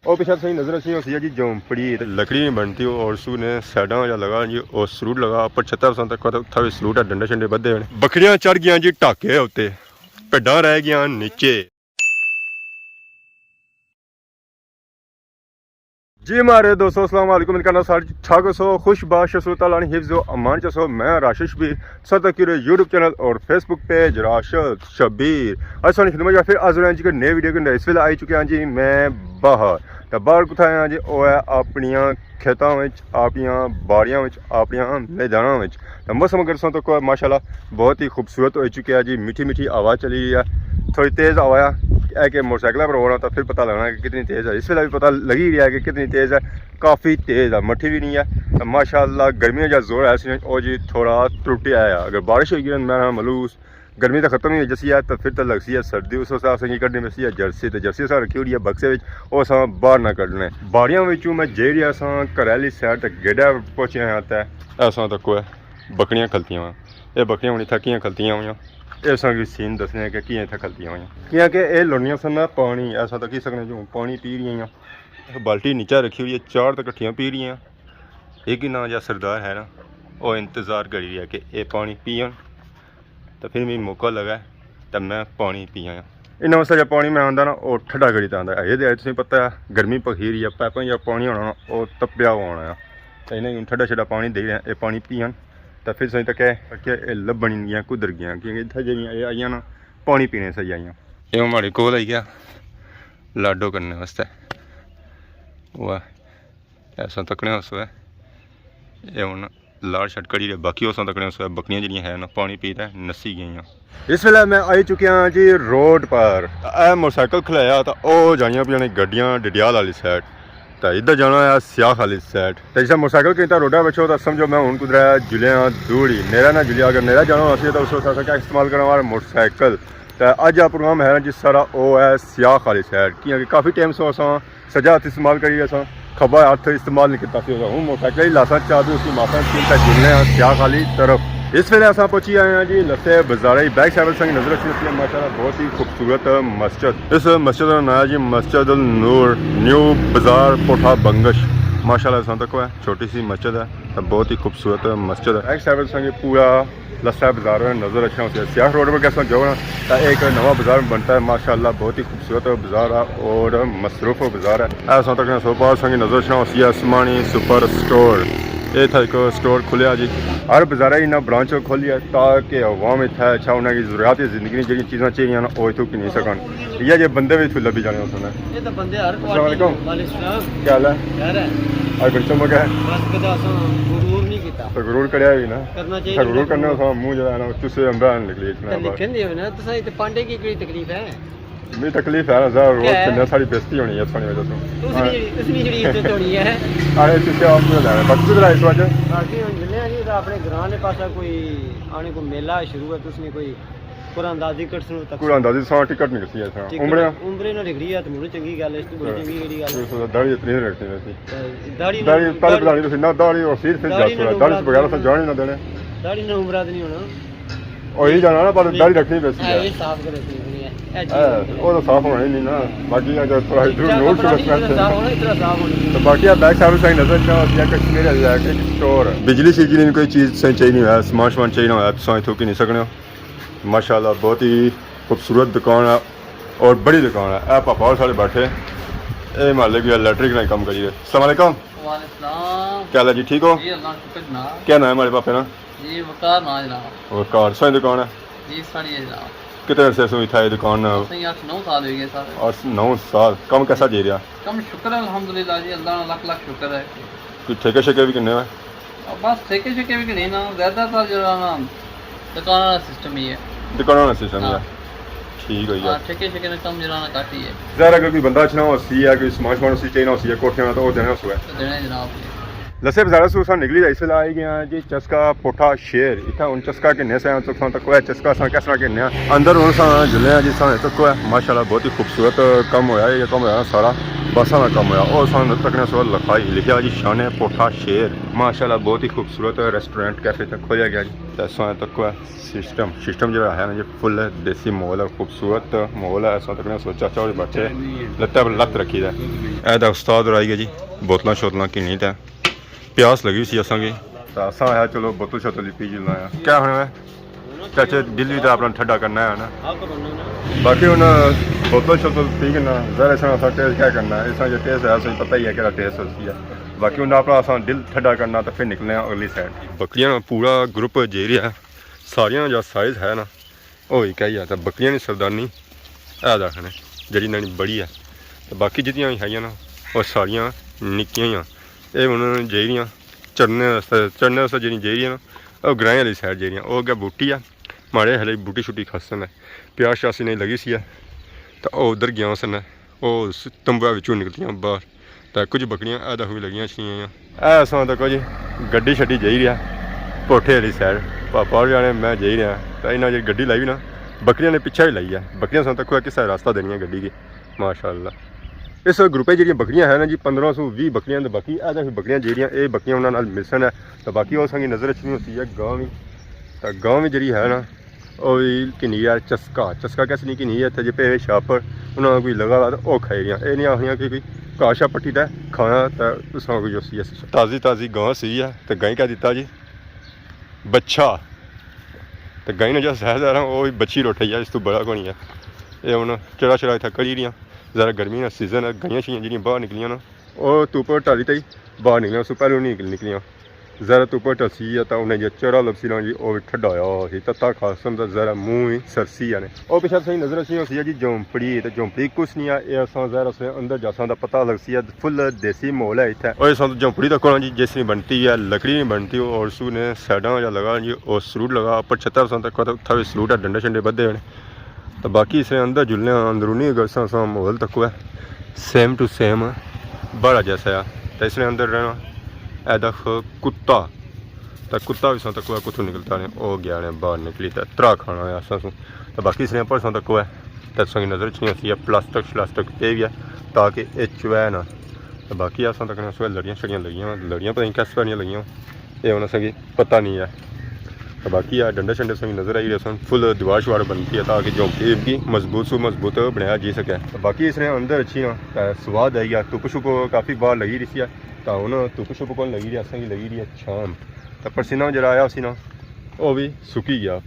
और पीछे सही नजर अच्छी होती है जी झोंपड़ी लकड़ी नहीं बनती और सू ने साइडा जा लगा जी और सरूट लगा उपर छत्ता तक था भी सरूट है डंडे शंडे बधे हुए बकरियां चढ़ गई जी ढाके उत्ते भिड्डां रह गई नीचे जी हमारे दोस्तों अस्सलाम वालेकुम इनका सारे ठाक सो खुश बाशो ताला हिफ्ज़ व अमान चसो मैं राशिश भी सतकीर यूट्यूब चैनल और फेसबुक पेज राशिद शबीर असल खिदमत या फिर आज जी नए वीडियो के इस वेले आई चुके हैं जी मैं बाहर तो बाहर कुछ आया जी वह है अपनिया खेतों में अपनिया बाड़ियों में अपनिया मैदानों में तो मौसम अगर तो माशाल्लाह बहुत ही खूबसूरत हो चुकी है जी मीठी मीठी आवाज़ चली रही है थोड़ी तेज़ आवाज़ है कि मोटरसाइकिल पर हो रहा था फिर पता लगना है कि कितनी तेज़ है इस वेले भी पता लग ही रहा है कि कितनी तेज़ है काफ़ी तेज़ है मठी भी नहीं है तो माशाल्लाह गर्मी का जोर है और जी थोड़ा त्रुटि आया अगर बारिश होगी ना मैं मलूस गर्मी तो खत्म ही जैसी है तो फिर तो लगती है सर्दी उस हिसाब से कढ़नी में है जर्सी तो जर्सी अस रखी हुई है बक्से में वो अस बाहर ना कढ़ने बाड़ियों में जेड़ी अस घरैली सैड तक गेड़ा पहुँचे हैं तो ऐसा तक बकरियां खलतियां ये बकरियां हूँ थकियां खलतियां हुई ये असें सीन दसने कि किएं इत्थै खलतियां हुई क्योंकि ये लुड़नियां सन पानी ऐसा तो की सकने जो पानी पी रही बाल्टी नीचे रखी हुई है चार तो कट्ठियां पी रही एक ही ना जो सरदार है ना वो इंतज़ार करी रहा कि ये पानी पियन तो फिर मैं मौका लगा तो मैं पानी पिया इन्ना वास्ते जब पानी मैं आंदा ना वो ठंडा करी आता है ये तुसें पता है गर्मी पखीरी है पैपें जब पानी होना वो तप्पिया होना तो इन्हें ठंडा छड़ा पानी दे रहे ये पानी पियन तो फिर सही तक कि लभन गया कुदर गया क्योंकि इतने जी आई ना पानी पीने सही आई ये हमारे कोल आई गया लाडो करने वास्ते वह ऐसा तकने उस ये हूँ लाड़ छट कड़ी बाकी उस तकने उस बकरियां जी है ना पानी पी रहे नसी गई इस वेले मैं आई चुकिया जी रोड पर मोटरसाइकिल खलाया तो वह जाइया पे गड्डियां डडियाल वाली साइड तो इधर जाना है सियाह वाली साइड तो जिस मोटरसाइकिल कहता रोडा बचो तो समझो मैं हूँ कुदर जुलिया दूड़ी नेरा ना जुलिया अगर नेरा जाना हो तो उस क्या इस्तेमाल करना हमारा मोटरसाइकिल तो अज आ प्रोग्राम है जिस सारा वो है सियाह वाली साइड क्योंकि काफ़ी टाइम से अस सजा हथ इस्तेमाल करिए अस खब्बा हथ इस्तेमाल नहीं किया हूँ मोटरसाइकिल ही लासा चाह उसकी मासा जुलने सियाह वाली तरफ इस वेले अस पहुंची आए हैं जी लस्से बाजार बैक साइड संग नजर रखी है माशाल्लाह बहुत ही खूबसूरत मस्जिद इस मस्जिद का नाम है जी मस्जिद उल नूर न्यू बाजार पोठा बंगश माशाल्लाह इस तक है छोटी सी मस्जिद है तो बहुत ही खूबसूरत मस्जिद है बैक साइड संग पूरा लस्सा बाजार में नजर अच्छा होता है सियाह रोड पर कैसा जाओ ना तो एक नवा बाजार बनता है माशाल्लाह बहुत ही खूबसूरत बाजार है और मसरूफ बाजार है ऐसा तक सोपा संग नजर अच्छा होती है आसमानी सुपर स्टोर ये था एक स्टोर खुलिया जी हर बाजार इन्हें ब्रांच खोली है ताकि अवाम इतना अच्छा उन्हें जरूरियात जिंदगी जी चीज़ा चाहिए ना वो इतों किनी सकन ये जो बंदे भी इतों लभी जाने उसने क्या हाल है आज बड़ी चमक है तो गुरूर करिया भी ना गुरूर करने मुँह जो है ना तुझसे अंबा निकली मेरी तकलीफ है ना सर रोज किन्ने सारी बेइज्जती होनी है इस वजह से उसनी जेडी इज्जत होनी है अरे तुझे आप मुझे ला बाकी तो इस वजह बाकी हम जिले जी अपने ग्रां ने पासा कोई आने को मेला शुरू है तुसने कोई कुरानदाजी टिकट सुनो तक कुरानदाजी सा टिकट नहीं करती है उम्रे ना डिग्री है तो मुझे चंगी गल है इस तो बड़ी चंगी केड़ी गल है दाढ़ी इतनी रखती वैसी दाढ़ी पहले दाढ़ी तो ना दाढ़ी और सिर फिर दाढ़ी से बगैर तो जान ही ना देने दाढ़ी ना उम्र नहीं होना और ये जाना ना पर दाढ़ी रखनी वैसी है ये साफ कर रखनी है वो तो साफ होना ही नहीं ना बाकी अगर थोड़ा इधर नोट से साफ होना इतना साफ होना तो बाकी बैक साइड से नजर क्या होती है कश्मीर है स्टोर बिजली सी की कोई चीज़ से चाहिए नहीं है सामान चाहिए ना है तो थोक नहीं सकने माशाल्लाह बहुत ही खूबसूरत दुकान है और बड़ी दुकान है ए पापा और सारे बैठे ये मालिक भी इलेक्ट्रिक का काम करिए अस्सलाम वालेकुम क्या हाल है जी ठीक हो क्या नाम है हमारे पापे ना जी वकार ना जनाब वकार सही दुकान है जी साड़ी है जनाब कितने अरसे से था ये दुकान 8-9 साल हो गए सर और 9 साल कम कैसा जी रहा कम शुक्र है अल्हम्दुलिल्लाह जी अल्लाह लाख लाख शुक्र है कोई ठेके शेके भी किन्ने बस ठेके शेके भी नहीं ना ज़्यादातर जो ना दुकान का सिस्टम ही है दुकान का सिस्टम है ठीक है यार ठेके शेके में कम जराना काट ही है ज़रा अगर कोई बंदा अच्छा हो सी है कोई सामान सी चाहिए ना सी है कोठे में तो वो देना उसको देना जनाब लस्से बाजार से निकली इस वेले आई गया जी चस्का पोठा शेर इतना हूँ चस्का किन्ने से तक है चस्का अस किस तरह किन्ने अंदर हूँ जुले जी तक है माशाल्लाह बहुत ही खूबसूरत कम होया ये कम होया सारा बसा का कम होया और तकने सो लिखाई लिखा जी शाने पोठा शेर माशाल्लाह बहुत ही खूबसूरत रेस्टोरेंट कैफे तक खोलिया गया जी तो तक है सिस्टम जो है ना जी फुल देसी माहौल है खूबसूरत माहौल है ऐसा तकने सो चाचा और बच्चे लत्ते पर लत्त रखी है ऐसा उस्ताद आई गया जी बोतल शोतल किन्नी तो प्यास लगी सी असा की तो असा आया चलो बोतल शोतल पी जी लाया क्या होना है चाचे दिल भी तो अपना ठंडा करना है ना बाकी हूँ बोतल शोतल पी के ना जरा असा टेस्ट क्या करना है इस जो टेस्ट है असें पता ही है कि टेस्ट होती है बाकी उन्हें अपना असा दिल ठंडा करना तो फिर निकलने अगली साइड बकरियां पूरा ग्रुप जे रहा सारिया जो साइज़ है ना वो ही कही है तो बकरियां की सरदारनी है दखने जी ना बड़ी है तो बाकी जितनी है ना वो सारिया निक्कियां ये हूँ जेरियां चढ़ने वास्ते जी जेरियां ना वो ग्राएं वाली साइड जेरियां वो अगर बूटी है माड़े हले बूटी शूटी खसन है प्यास शासी नहीं लगी सी है तो वह उधर गया सन वो तंबुआ विचों निकलियां बाहर तो कुछ बकरियां ऐदा भी लगियां छियां ऐसा तक जी गड्डी छड्डी जाई रहा पोठे वाली साइड पापा और जाने मैं जाई रहा तो इन्हें जी गड्डी लाई ना बकरियां ने पिछा ही लाई है बकरियां सो तक किस रास्ता देनिया गड्डी की माशाअल्लाह इस ग्रुपे जी बकरियां है ना जी 1520 बकरियां तो बाकी ऐसा भी बकरियां जीडियां ये बकरियां उन्होंने मिसन है तो बाकी उस नज़र अच्छी होती है गाँव भी तो गाँव भी जी है ना वो भी किन्नी है चस्का कैसे नहीं किन्नी है जी पे छाप उन्होंने कोई लगा ला तो वह खाई रही ये नहीं आखियाँ कि कोई काशा पट्टी है खाना तो उस कोई जो सी ताज़ी गां सी है तो गाय क्या दिता जी बच्चा तो गाय ने जो सहज रहा वो भी बच्ची रोटी है इस तो बड़ा कोई है ये हूँ चढ़ा चढ़ा इतना करी रही ज़रा गर्मी का सीजन है गाइयां छियां जी बाहर निकलियां ना वो धुप्प टाली तई बाहर निकलियां उस पहले नहीं निकलियां ज़रा धुप्प टसी है तो उन्हें जो चढ़ा लपसी ना जी वो भी ठंडा होया तत्ता खासम तो ज़रा मूँह ही सरसी है और पिछले सही नज़र अच्छी होती है जी झोंपड़ी तो झोंपड़ी कुछ नहीं है ये ज़रा से अंदर जासा का पता लग सी है फुल देसी माहौल है इतना और इस झोंपड़ी तक जी जैसी बनती है लकड़ी नहीं बनती और उसने साइडा जो लगा जी और सरूट लगा ऊपर छत्तर तक उत्था भी सरूट है डंडे शंडे बधे हुए तो बाकी इस अंदर जुलने अंदरूनी गसा माहौल तक है सेम टू सेम बड़ा जैसा है तो इसलिए अंदर रहना ऐदा कुत्ता तो कुत्ता भी तक है कुत्थों निकलता नहीं वो गया ने बाहर निकली तो त्रा खाना है असा तो बाकी इसलिए परसों तक है तो असों की नज़र च नहीं आती है प्लास्टिक पे भी है ताकि ये चुह ना तो बाकी असा तक लड़ियाँ शड़ियाँ लड़ियाँ पता नहीं किस तरह लगियां ये हूँ असें पता नहीं है तो बाकी आ डंडे शंडे से नज़र आई रहे फुल दीवार शवार बनती है ताकि झोंपड़ी की मजबूत बनाया जी सके तो बाकी इसने अंदर अच्छी ना स्वाद आई गया धुप शुप काफ़ी बार लगी रही है तो हूँ धुप शुप को लगी रही असें लगी रही है शाम तो पसीना जरा आया उसी ना वो भी सुकी गया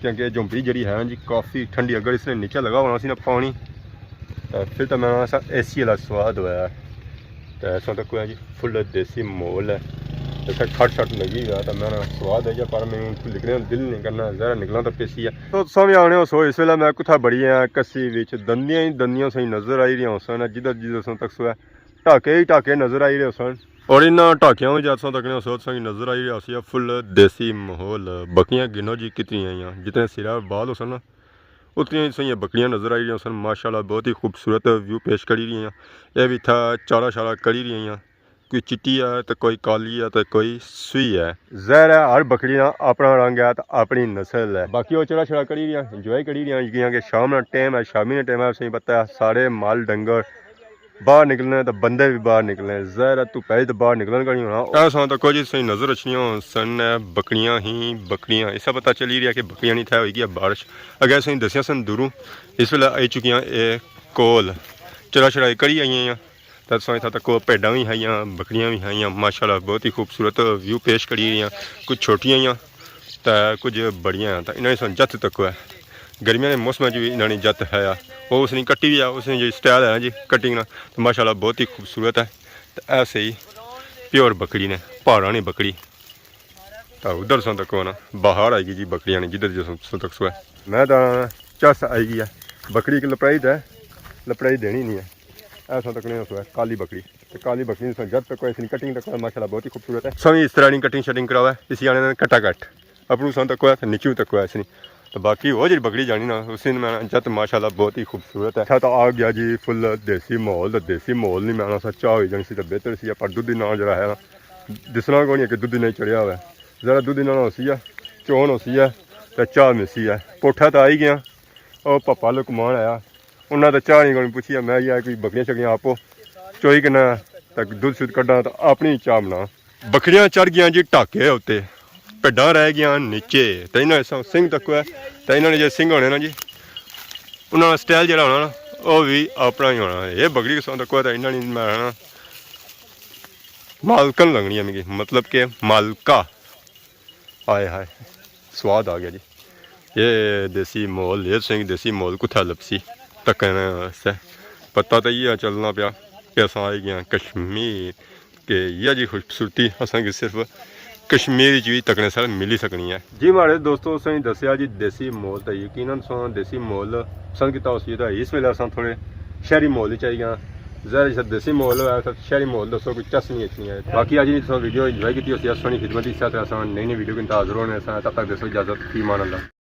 क्योंकि झोंपड़ी जी है जी काफ़ी ठंडी अगर इसने नीचे लगा होना सी ना पानी तो फिर तो मैं ऐसा AC वाला स्वाद होया तो ऐसा तक है जी फुल देसी माहौल है जैसे खट शट लगी हुआ तो मैं स्वाद है पर मैं निकलने दिल नहीं करना जरा निकलना तो पेशी है तो समझ आने सो इस वेला मैं कुत्था बड़ी है कस्सी बिच दंदियां ही दंदियां सही नज़र आई रही सन जिधर तक सो है टाके नज़र आई रहे सन और इन टाकियां में जैसा तक सोच सही नज़र आई रही है फुल देसी माहौल बकरियां गिनो जी कितनी आई जितने सिरा बाल हो सन उतनी सही बकरियां नज़र आई रही सन माशाल्लाह बहुत ही खूबसूरत व्यू पेश करी रही हैं ये भी था चारा शारा करी रही हैं कोई चिट्टी है तो कोई काली है तो कोई सुई है जहर है हर बकरी ना अपना रंग है तो अपनी नस्ल है बाकी वो चढ़ा छड़ा करी रही इंजॉय करी रही कि शाम का टाइम है शामी का टाइम है सही पता है सारे माल डंगर बाहर निकलने तो बंदे भी बाहर निकले जहर है तू पहले तो बाहर निकलन का नहीं होना ऐसा तो कोई सही नज़र अच्छियाँ सन बकरियां ऐसा पता चली रहा कि बकरियां नहीं था होगी बारिश अगर सही दसिया सन दूरों इस वेले आई चुकियाँ ये कोल चढ़ा छड़ाई करी आई तो सोच तक भेडा भी हैं बकरियां भी हैं माशाल्लाह बहुत ही खूबसूरत व्यू पेश करी रही कुछ छोटियां तो कुछ बड़ियां तो इन्होंने जत्त तक है गर्मियों के मौसम भी इन्होंने जत्त है वो उसने कट्टी भी है उसने जो स्टाइल है ना जी कटिंग ना तो माशाल्लाह बहुत ही खूबसूरत है तो ऐसे ही प्योर बकरी ने पहाड़ा नहीं बकरी तो उधर सो तक ना बाहर आएगी जी बकरियां ने जिधर जो तक सो है मैं तो चस आएगी है बकरी की लपड़ाई देनी नहीं है ऐसा तक नहीं है काली बकरी तो काली बकरी जब तक इसकी कटिंग तक माशाल्लाह बहुत ही खूबसूरत है सभी इस तरह की कटिंग शटिंग करावा इसी आने ने कटा कट अपनू सन तक है नीचू तक है इसने तो बाकी वो जी बकरी जानी ना उसी में जत माशाल्लाह बहुत ही खूबसूरत है तो आ गया जी फुल देसी माहौल तो देसी माहौल नहीं मैं चाह हो जानी सी तो बेहतर सी पर दुधी ना जरा है ना दिसना को नहीं कि दुद्ध नहीं चढ़िया हुआ जरा दुद्ध इन्होंने होसी है चौन होसी है तो चाह मिसी है पोठा तो आ ही गया और पापा लो कमान आया उन्हें तो चाह नहीं कोई पूछी मैं ही कोई बकरियां शकरियां आपो चोई किन्ना तक दुद्ध शुद्ध कड्ढा तो अपनी चाह बना बकरियां चढ़ गया जी ढाके उत्ते भिड्डां रह गया नीचे तो इन्होंने सिंह तक है तो इन्होंने जो सिंह होने ना जी उन्होंने स्टाइल जो होना ना वह भी अपना ही होना ये बकरी किस्म तक है तो इन्होंने मैं मालकन लगनी है मिगी मतलब कि मालका हाय हाय स्वाद आ गया जी ये देसी मोल ये सिंह देसी मोल कुत्थै लपसी तकने वास्ते पता तो ये चलना पाया कि अस आई गए कश्मीर के यह जी खूबसूरती असेंगी सिर्फ कश्मीर भी तकने साल मिली सकनी है जी हमारे दोस्तों असें दसिया जी देसी मोल तो यकीनन देसी मोल पसंद किया उस इस वेले अस थोड़े शहरी मोल ही चाहिए जरा देसी मोल होया तो शहरी मोल दसो कोई चस नहीं अच्छी है बाकी अज नहीं वीडियो इंजॉय की सोनी खिदमत की नई नई वीडियो के हाजिर होने तब तक दसो इजाजत फी मान अल्लाह।